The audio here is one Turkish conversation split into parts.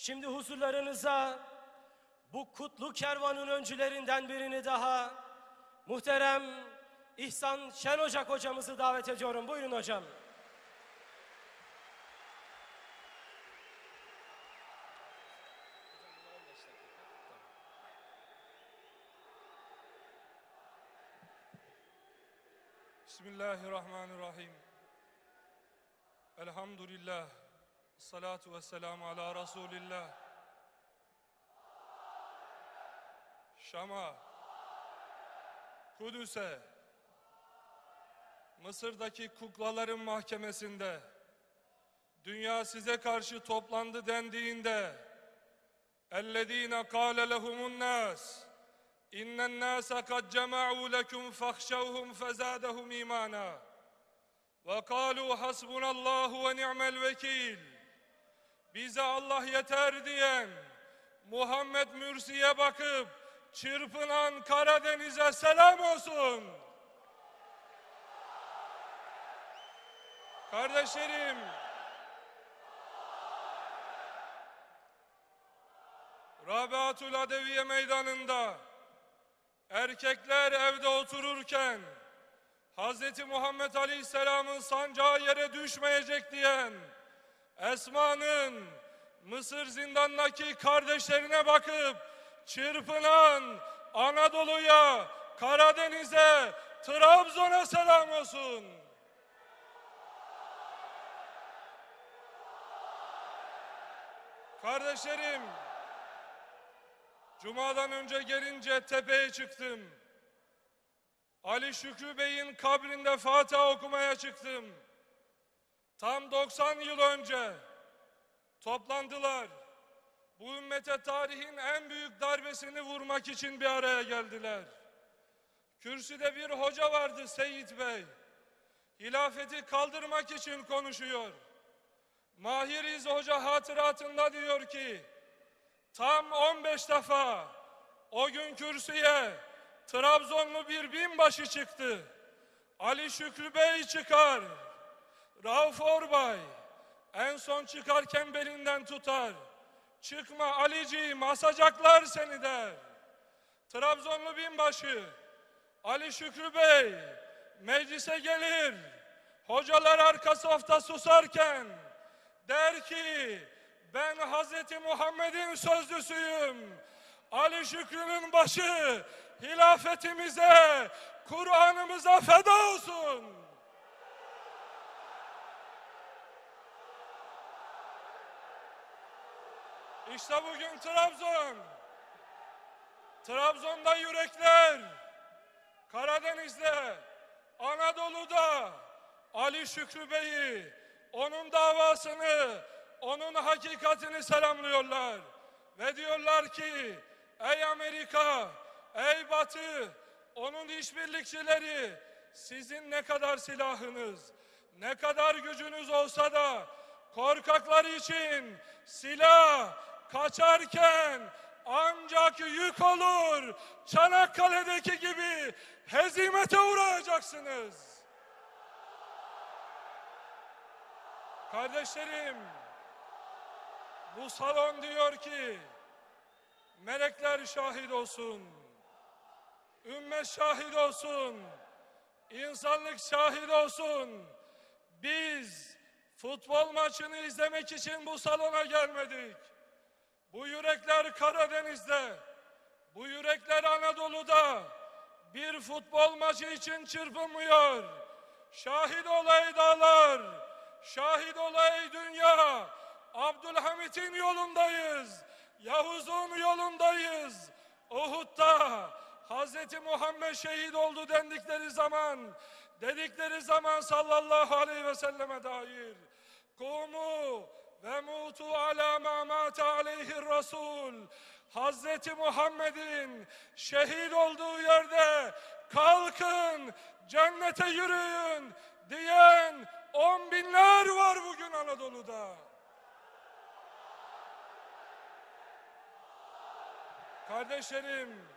Şimdi huzurlarınıza bu kutlu kervanın öncülerinden birini daha, muhterem İhsan Şen Ocak hocamızı davet ediyorum. Buyurun hocam. Bismillahirrahmanirrahim. Elhamdülillah. Salatu vesselamu ala Resulillah. Şam'a, Kudüs'e, Mısır'daki kuklaların mahkemesinde dünya size karşı toplandı dendiğinde اَلَّذ۪ينَ قَالَ لَهُمُ النَّاسِ اِنَّ النَّاسَ قَدْ جَمَعُوا لَكُمْ فَاخْشَوْهُمْ فَزَادَهُمْ اِيمَانًا وَقَالُوا حَسْبُنَا اللّٰهُ وَنِعْمَ الْوَكِيلِ. Bize Allah yeter diyen Muhammed Mürsi'ye bakıp çırpınan Karadeniz'e selam olsun. Kardeşlerim, Rabiatül Adeviye Meydanı'nda erkekler evde otururken Hz. Muhammed Aleyhisselam'ın sancağı yere düşmeyecek diyen Esma'nın Mısır zindanındaki kardeşlerine bakıp çırpınan Anadolu'ya, Karadeniz'e, Trabzon'a selam olsun. Kardeşlerim, Cuma'dan önce gelince tepeye çıktım. Ali Şükrü Bey'in kabrinde Fatiha okumaya çıktım. Tam 90 yıl önce toplandılar. Bu ümmete tarihin en büyük darbesini vurmak için bir araya geldiler. Kürsüde bir hoca vardı, Seyit Bey. Hilafeti kaldırmak için konuşuyor. Mahir İz Hoca hatıratında diyor ki, tam 15 defa o gün kürsüye Trabzonlu bir binbaşı çıktı. Ali Şükrü Bey çıkar, Rauf Orbay en son çıkarken belinden tutar. Çıkma Aliciğim, asacaklar seni der. Trabzonlu binbaşı Ali Şükrü Bey meclise gelir. Hocalar arka safta susarken der ki, ben Hazreti Muhammed'in sözlüsüyüm. Ali Şükrü'nün başı hilafetimize, Kur'an'ımıza feda olsun. İşte bugün Trabzon'da yürekler, Karadeniz'de, Anadolu'da Ali Şükrü Bey'i, onun davasını, onun hakikatini selamlıyorlar. Ve diyorlar ki, ey Amerika, ey Batı, onun işbirlikçileri, sizin ne kadar silahınız, ne kadar gücünüz olsa da korkaklar için silah kaçarken ancak yük olur. Çanakkale'deki gibi hezimete uğrayacaksınız. Kardeşlerim, bu salon diyor ki, melekler şahit olsun, ümmet şahit olsun, insanlık şahit olsun. Biz futbol maçını izlemek için bu salona gelmedik. Bu yürekler Karadeniz'de, bu yürekler Anadolu'da bir futbol maçı için çırpınmıyor. Şahit olay dağlar, şahit olay dünya. Abdülhamit'in yolundayız, Yavuz'un yolundayız. Uhud'da Hazreti Muhammed şehit oldu dedikleri zaman sallallahu aleyhi ve selleme dair kumu ve mutu ala ma mâte aleyhir Resul, Hazreti Muhammed'in şehit olduğu yerde kalkın cennete yürüyün diyen 10 binler var bugün Anadolu'da. Kardeşlerim,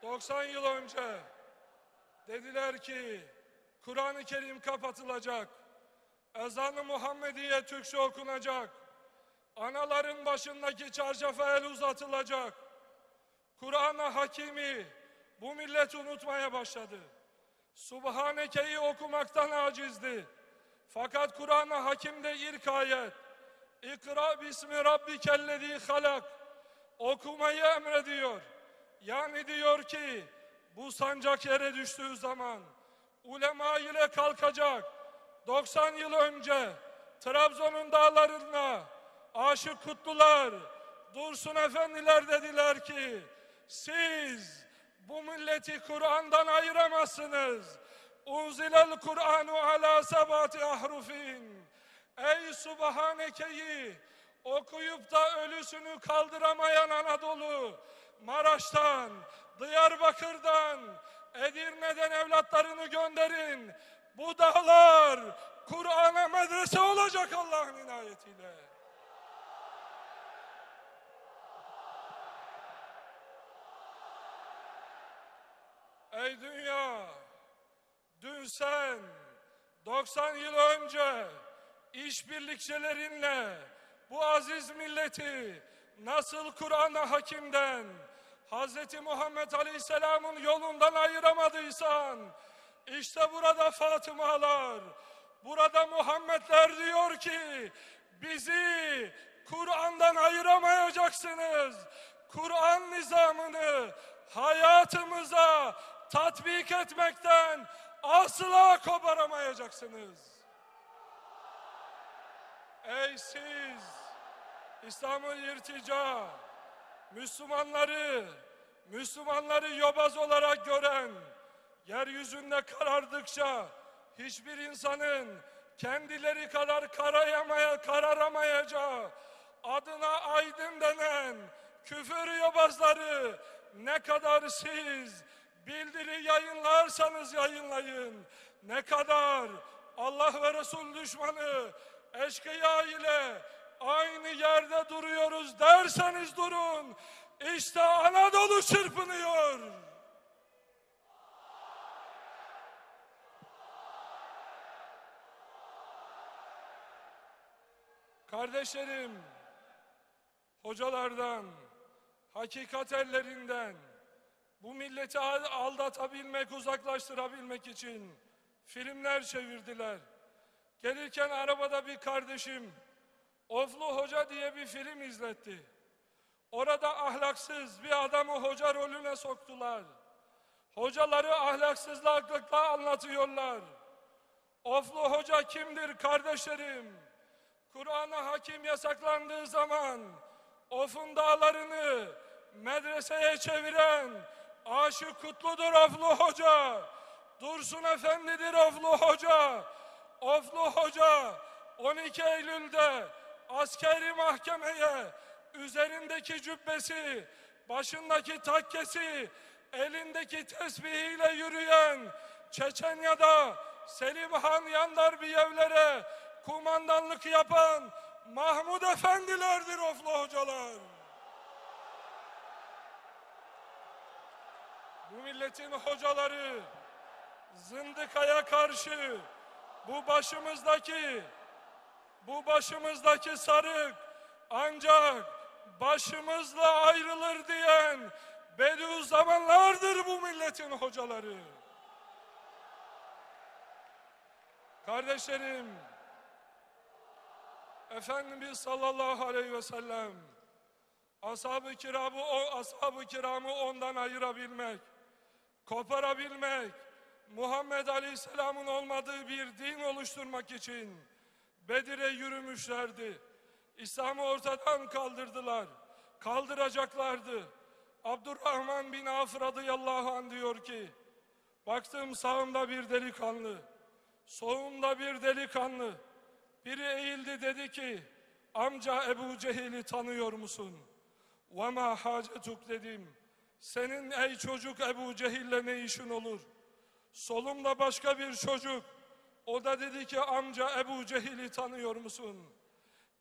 90 yıl önce dediler ki Kur'an-ı Kerim kapatılacak. ezan-ı Muhammediye Türkçe okunacak. Anaların başındaki çarşafa el uzatılacak. Kur'an-ı Hakimi bu millet unutmaya başladı. Subhaneke'yi okumaktan acizdi. Fakat Kur'an-ı Hakim'de ilk ayet İkra bismi rabbikellezî halak okumayı emrediyor. Yani diyor ki bu sancak yere düştüğü zaman ulema ile kalkacak. 90 yıl önce Trabzon'un dağlarında Aşık Kutlular, Dursun Efendiler dediler ki siz bu milleti Kur'an'dan ayıramazsınız. Unzilel Kur'anu ala sebati ahrufin. Ey Subhaneke'yi okuyup da ölüsünü kaldıramayan Anadolu, Maraş'tan, Diyarbakır'dan, Edirne'den evlatlarını gönderin. Bu dağlar Kur'an'a medrese olacak Allah'ın inayetiyle. Ey dünya, dün sen 90 yıl önce işbirlikçilerinle bu aziz milleti nasıl Kur'an-ı Hakim'den, Hz. Muhammed Aleyhisselam'ın yolundan ayıramadıysan, işte burada Fatımalar, burada Muhammedler diyor ki, bizi Kur'an'dan ayıramayacaksınız. Kur'an nizamını hayatımıza tatbik etmekten asla koparamayacaksınız. Ey siz İslam-ı irtica, Müslümanları yobaz olarak gören, yeryüzünde karardıkça hiçbir insanın kendileri kadar kararamayacağı adına aydın denen küfür yobazları ne kadar siz bildiri yayınlarsanız yayınlayın, ne kadar Allah ve Resul düşmanı eşkıya ile aynı yerde duruyoruz derseniz durun, işte Anadolu çırpınıyor. Kardeşlerim, hocalardan, hakikat ellerinden bu milleti aldatabilmek, uzaklaştırabilmek için filmler çevirdiler. Gelirken arabada bir kardeşim Oflu Hoca diye bir film izletti. Orada ahlaksız bir adamı hoca rolüne soktular. Hocaları ahlaksızlıkla anlatıyorlar. Oflu Hoca kimdir kardeşlerim? Kur'an-ı Hakim yasaklandığı zaman Of'un dağlarını medreseye çeviren Aşık Kutlu'dur Oflu Hoca. Dursun Efendi'dir Oflu Hoca. Oflu Hoca 12 Eylül'de askeri mahkemeye üzerindeki cübbesi, başındaki takkesi, elindeki tesbihiyle yürüyen Çeçenya'da Selim Han Yandarbiyeevlere kumandanlık yapan Mahmud Efendilerdir Oflu hocalar. Bu milletin hocaları zındıkaya karşı bu başımızdaki sarık ancak başımızla ayrılır diyen Bediüzzamanlardır bu milletin hocaları. Kardeşlerim, Efendimiz sallallahu aleyhi ve sellem ashab-ı kiramı ondan ayırabilmek, koparabilmek, Muhammed Aleyhisselam'ın olmadığı bir din oluşturmak için Bedir'e yürümüşlerdi. İslam'ı ortadan kaldırdılar, kaldıracaklardı. Abdurrahman bin Avf radıyallahu anh diyor ki, baktım sağımda bir delikanlı, solumda bir delikanlı. Biri eğildi dedi ki, amca Ebu Cehil'i tanıyor musun? وَمَا حَاجَتُكْ dedim. Senin ey çocuk Ebu Cehil'le ne işin olur? Solumda başka bir çocuk. O da dedi ki, amca Ebu Cehil'i tanıyor musun?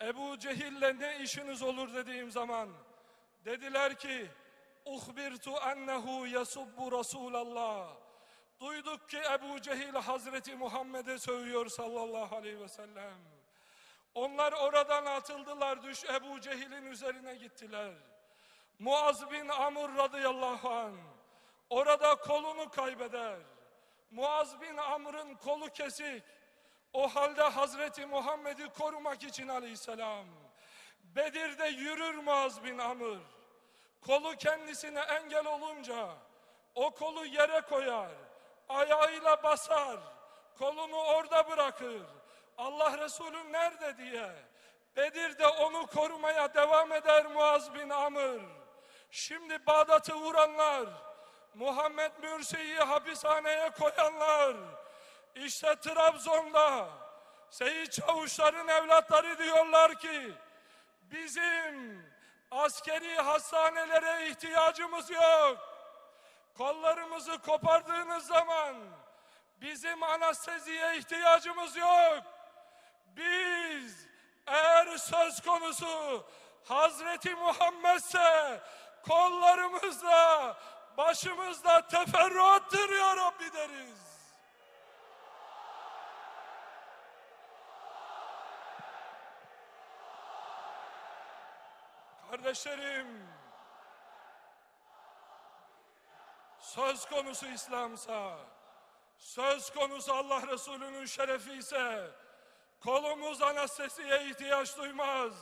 Ebu Cehil'le ne işiniz olur dediğim zaman dediler ki, اُخْبِرْتُ اَنَّهُ يَسُبُّ رَسُولَ اللّٰهِ Duyduk ki Ebu Cehil Hazreti Muhammed'e sövüyor sallallahu aleyhi ve sellem. Onlar oradan atıldılar, Ebu Cehil'in üzerine gittiler. Muaz bin Amr radıyallahu anh orada kolunu kaybeder. Muaz bin Amr'ın kolu kesik. O halde Hazreti Muhammed'i korumak için aleyhisselam Bedir'de yürür Muaz bin Amr. Kolu kendisine engel olunca o kolu yere koyar, ayağıyla basar, kolunu orada bırakır. Allah Resulü nerede diye Bedir'de onu korumaya devam eder Muaz bin Amr. Şimdi Bağdat'ı vuranlar, Muhammed Mürsi'yi hapishaneye koyanlar, işte Trabzon'da Seyit Çavuşların evlatları diyorlar ki bizim askeri hastanelere ihtiyacımız yok. Kollarımızı kopardığınız zaman bizim anesteziye ihtiyacımız yok. Biz eğer söz konusu Hazreti Muhammed'se kollarımızla, başımızla teferruattır ya Rabbi deriz. Kardeşlerim, söz konusu İslam'sa, söz konusu Allah Resulü'nün şerefi ise kolumuz anestesiye ihtiyaç duymaz,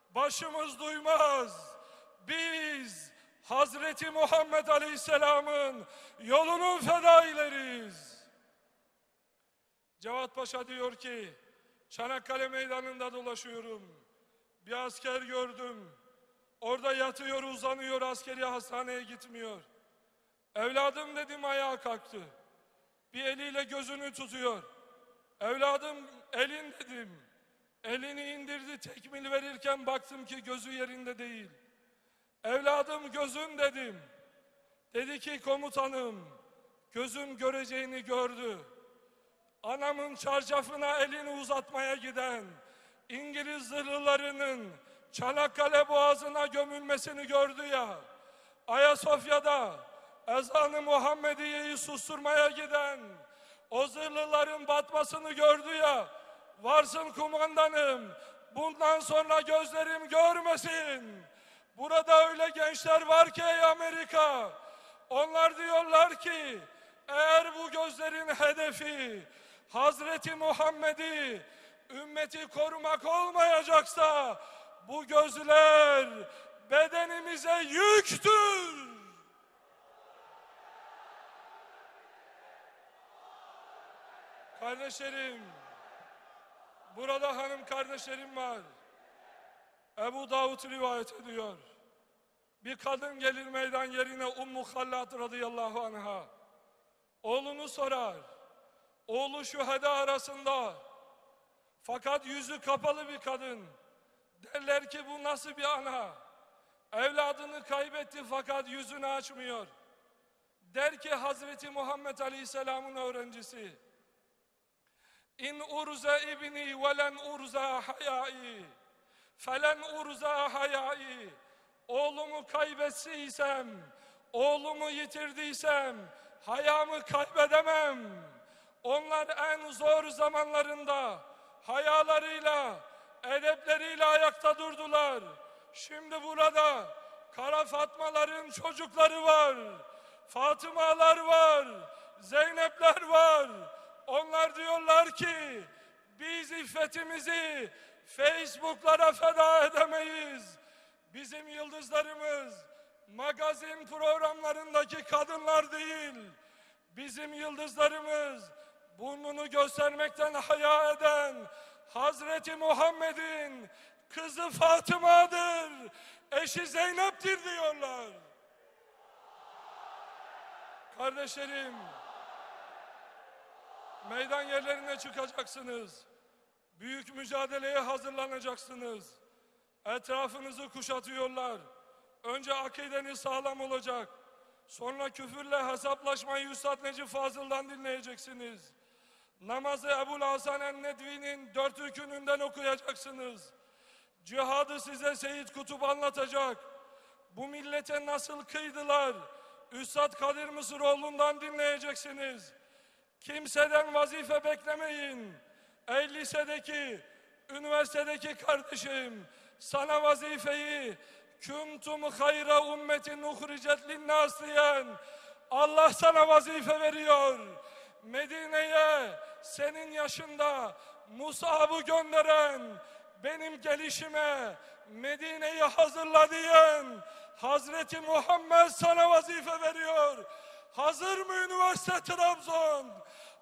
başımız duymaz. Biz Hazreti Muhammed Aleyhisselam'ın yolunun fedaileriyiz. Cevat Paşa diyor ki, Çanakkale meydanında dolaşıyorum. Bir asker gördüm. Orada yatıyor, uzanıyor, askeri hastaneye gitmiyor. Evladım dedim, ayağa kalktı. Bir eliyle gözünü tutuyor. Evladım elin dedim. Elini indirdi, tekmil verirken baktım ki gözü yerinde değil. Evladım gözün dedim. Dedi ki komutanım, gözüm göreceğini gördü. Anamın çarşafına elini uzatmaya giden İngiliz zırhlılarının Çanakkale Boğazı'na gömülmesini gördü ya. Ayasofya'da ezanı Muhammediye'yi susturmaya giden o zırhlıların batmasını gördü ya. Varsın kumandanım, bundan sonra gözlerim görmesin. Burada öyle gençler var ki ey Amerika, onlar diyorlar ki eğer bu gözlerin hedefi Hazreti Muhammed'i, ümmeti korumak olmayacaksa bu gözler bedenimize yüktür. Kardeşlerim, burada hanım kardeşlerim var. Ebu Davud rivayet ediyor. Bir kadın gelir meydan yerine Ummu Hallat radıyallahu anha. Oğlunu sorar. Oğlu şüheda arasında. Fakat yüzü kapalı bir kadın. Derler ki bu nasıl bir ana? Evladını kaybetti fakat yüzünü açmıyor. Der ki Hazreti Muhammed Aleyhisselam'ın öğrencisi. İn urza ibni ve len urza hayai. Felen urza hayai. Oğlumu kaybettiysem, oğlumu yitirdiysem hayamı kaybedemem. Onlar en zor zamanlarında hayalarıyla, edepleriyle ayakta durdular. Şimdi burada Kara Fatmaların çocukları var, Fatımalar var, Zeynepler var. Onlar diyorlar ki biz iffetimizi Facebook'lara feda edemeyiz. Bizim yıldızlarımız magazin programlarındaki kadınlar değil. Bizim yıldızlarımız burnunu göstermekten haya eden Hazreti Muhammed'in kızı Fatıma'dır, eşi Zeynep'tir diyorlar. Kardeşlerim, meydan yerlerine çıkacaksınız. Büyük mücadeleye hazırlanacaksınız. Etrafınızı kuşatıyorlar. Önce akideniz sağlam olacak. Sonra küfürle hesaplaşmayı Üstad Necip Fazıl'dan dinleyeceksiniz. Namazı Ebu Hasan el-Nedvi'nin 4 rükününden okuyacaksınız. Cihadı size Seyyid Kutup anlatacak. Bu millete nasıl kıydılar? Üstad Kadir Mısıroğlu'ndan dinleyeceksiniz. Kimseden vazife beklemeyin. Ey lisedeki, üniversitedeki kardeşim, sana vazifeyi kuntum hayra ummetin uhricet linnas diyen Allah sana vazife veriyor. Medine'ye senin yaşında Musab'ı gönderen, benim gelişime Medine'yi hazırla diyen Hazreti Muhammed sana vazife veriyor. Hazır mı üniversite Trabzon?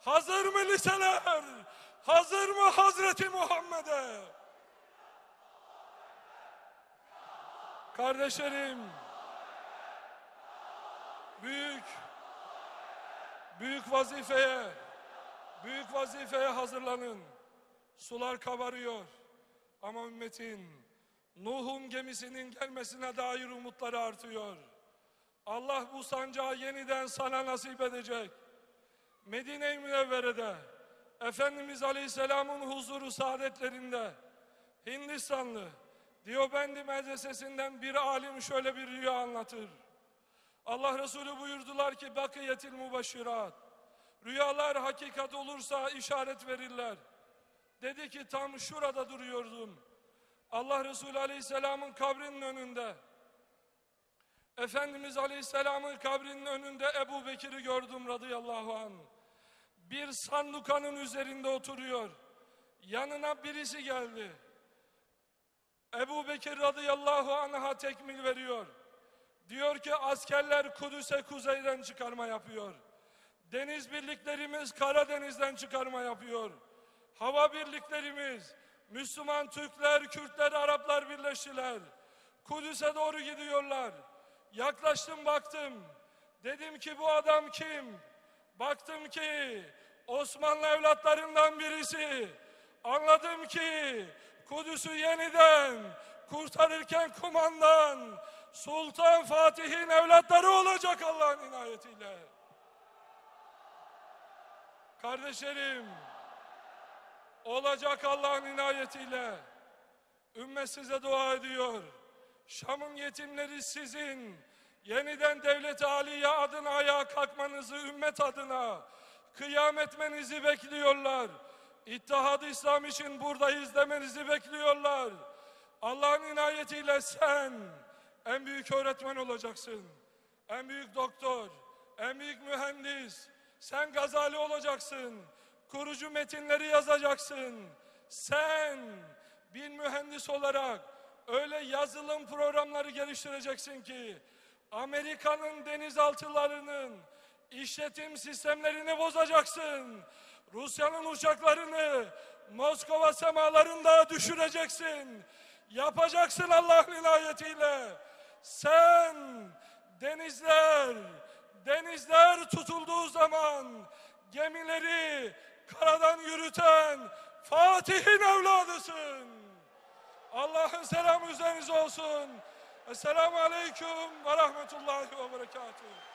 Hazır mı liseler? Hazır mı Hazreti Muhammed'e? Kardeşlerim, büyük vazifeye hazırlanın. Sular kabarıyor ama ümmetin Nuh'un gemisinin gelmesine dair umutları artıyor. Allah bu sancağı yeniden sana nasip edecek. Medine-i Münevvere'de Efendimiz Aleyhisselam'ın huzuru saadetlerinde Hindistanlı Diyobendi medresesinden bir alim şöyle bir rüya anlatır. Allah Resulü buyurdular ki bakiyetil mubaşşirat. Rüyalar hakikat olursa işaret verirler. Dedi ki tam şurada duruyordum. Allah Resulü Aleyhisselam'ın kabrinin önünde. Efendimiz Aleyhisselam'ın kabrinin önünde Ebu Bekir'i gördüm radıyallahu anh. Bir sandukanın üzerinde oturuyor. Yanına birisi geldi. Ebu Bekir radıyallahu anh'a tekmil veriyor. Diyor ki askerler Kudüs'e kuzeyden çıkarma yapıyor. Deniz birliklerimiz Karadeniz'den çıkarma yapıyor. Hava birliklerimiz, Müslüman Türkler, Kürtler, Araplar birleştiler. Kudüs'e doğru gidiyorlar. Yaklaştım baktım. Dedim ki bu adam kim? Baktım ki Osmanlı evlatlarından birisi. Anladım ki Kudüs'ü yeniden kurtarırken kumandan Sultan Fatih'in evlatları olacak Allah'ın inayetiyle. Kardeşlerim, olacak Allah'ın inayetiyle. Ümmet size dua ediyor. Şam'ın yetimleri sizin yeniden devlet-i aliye adına ayağa kalkmanızı, ümmet adına kıyam etmenizi bekliyorlar. İttihad-ı İslam için buradayız demenizi bekliyorlar. Allah'ın inayetiyle sen en büyük öğretmen olacaksın. En büyük doktor, en büyük mühendis. Sen Gazali olacaksın. Kurucu metinleri yazacaksın. Sen bir mühendis olarak öyle yazılım programları geliştireceksin ki Amerika'nın denizaltılarının işletim sistemlerini bozacaksın. Rusya'nın uçaklarını Moskova semalarında düşüreceksin. Yapacaksın Allah'ın inayetiyle. Sen denizler tutulduğu zaman gemileri karadan yürüten Fatih'in evladısın. Allah'ın selamı üzerinize olsun. Esselamu Aleyküm ve Rahmetullahi ve Berekatuhu.